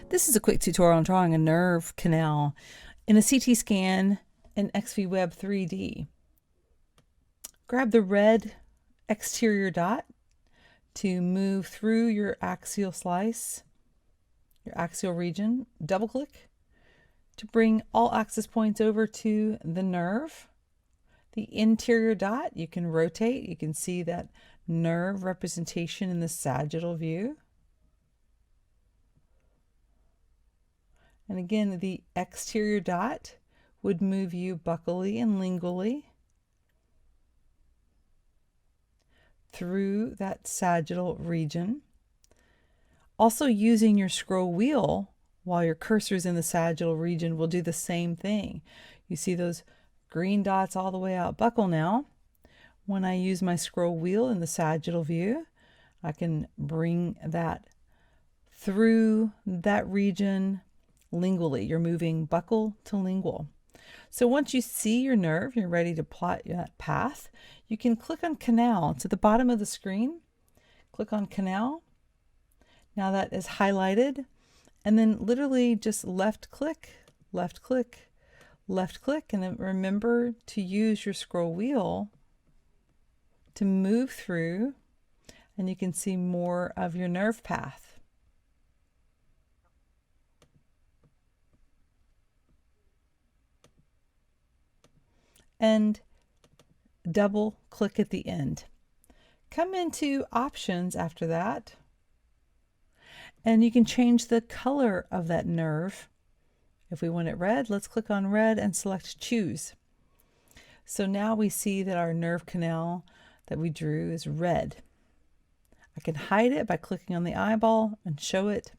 This is a quick tutorial on drawing a nerve canal in a CT scan in XVWeb 3D. Grab the red exterior dot to move through your axial slice, your axial region. Double click to bring all axis points over to the nerve. The interior dot, you can rotate. You can see that nerve representation in the sagittal view. And again, the exterior dot would move you buccally and lingually through that sagittal region. Also, using your scroll wheel while your cursor is in the sagittal region will do the same thing. You see those green dots all the way out buccal now. When I use my scroll wheel in the sagittal view, I can bring that through that region lingually. You're moving buccal to lingual. So once you see your nerve, you're ready to plot that path, you can click on Canal to the bottom of the screen. Click on Canal. Now that is highlighted, and then literally just left click, left click, left click, and then remember to use your scroll wheel to move through, and you can see more of your nerve path. And double click at the end. Come into options after that, and you can change the color of that nerve. If we want it red, let's click on red and select choose. So now we see that our nerve canal that we drew is red. I can hide it by clicking on the eyeball and show it.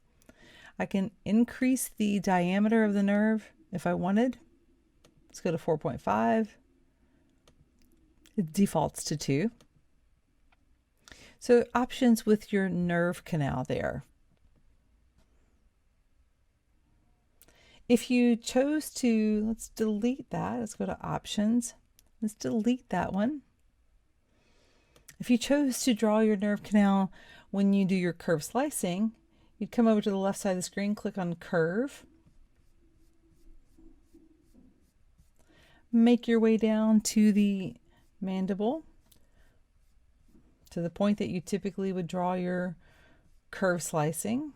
I can increase the diameter of the nerve if I wanted. Let's go to 4.5. It defaults to 2. So options with your nerve canal there. If you chose to, let's delete that. Let's go to options. Let's delete that one. If you chose to draw your nerve canal when you do your curve slicing, you'd come over to the left side of the screen, click on curve. Make your way down to the mandible, to the point that you typically would draw your curve slicing.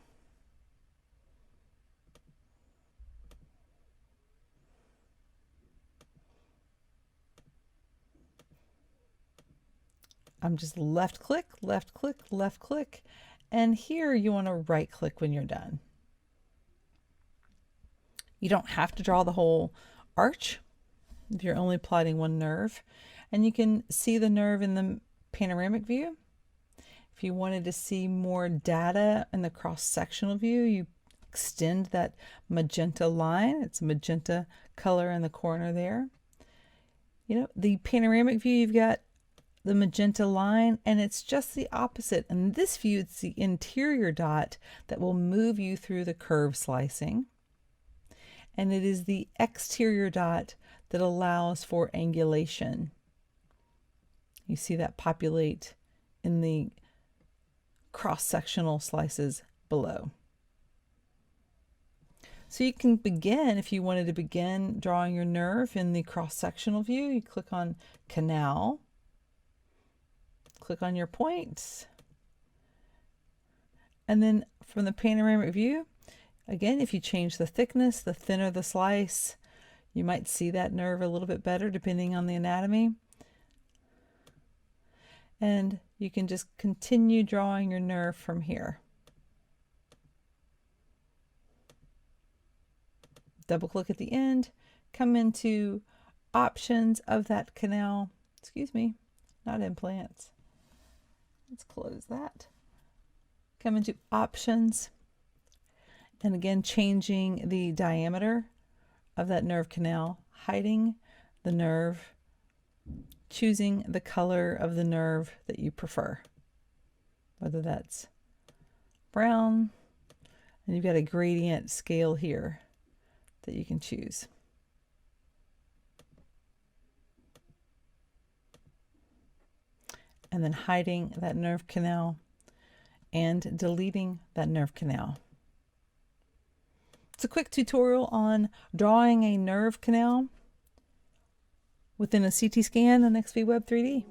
I'm just left click, left click, left click, and here you want to right click when you're done. You don't have to draw the whole arch if you're only plotting one nerve, and you can see the nerve in the panoramic view. If you wanted to see more data in the cross-sectional view, you extend that magenta line. It's a magenta color in the corner there. You know, the panoramic view, you've got the magenta line, and it's just the opposite. In this view, it's the interior dot that will move you through the curve slicing, and it is the exterior dot that allows for angulation. You see that populate in the cross-sectional slices below. So you can begin, if you wanted to begin drawing your nerve in the cross-sectional view, you click on Canal, click on your points, and then from the panoramic view, again, if you change the thickness, the thinner the slice, you might see that nerve a little bit better depending on the anatomy. And you can just continue drawing your nerve from here. Double click at the end, come into options of that canal. Excuse me, not implants. Let's close that. Come into options, and again, changing the diameter of that nerve canal, hiding the nerve, choosing the color of the nerve that you prefer, whether that's brown, and you've got a gradient scale here that you can choose. And then hiding that nerve canal and deleting that nerve canal. It's a quick tutorial on drawing a nerve canal within a CT scan on XVWeb 3D.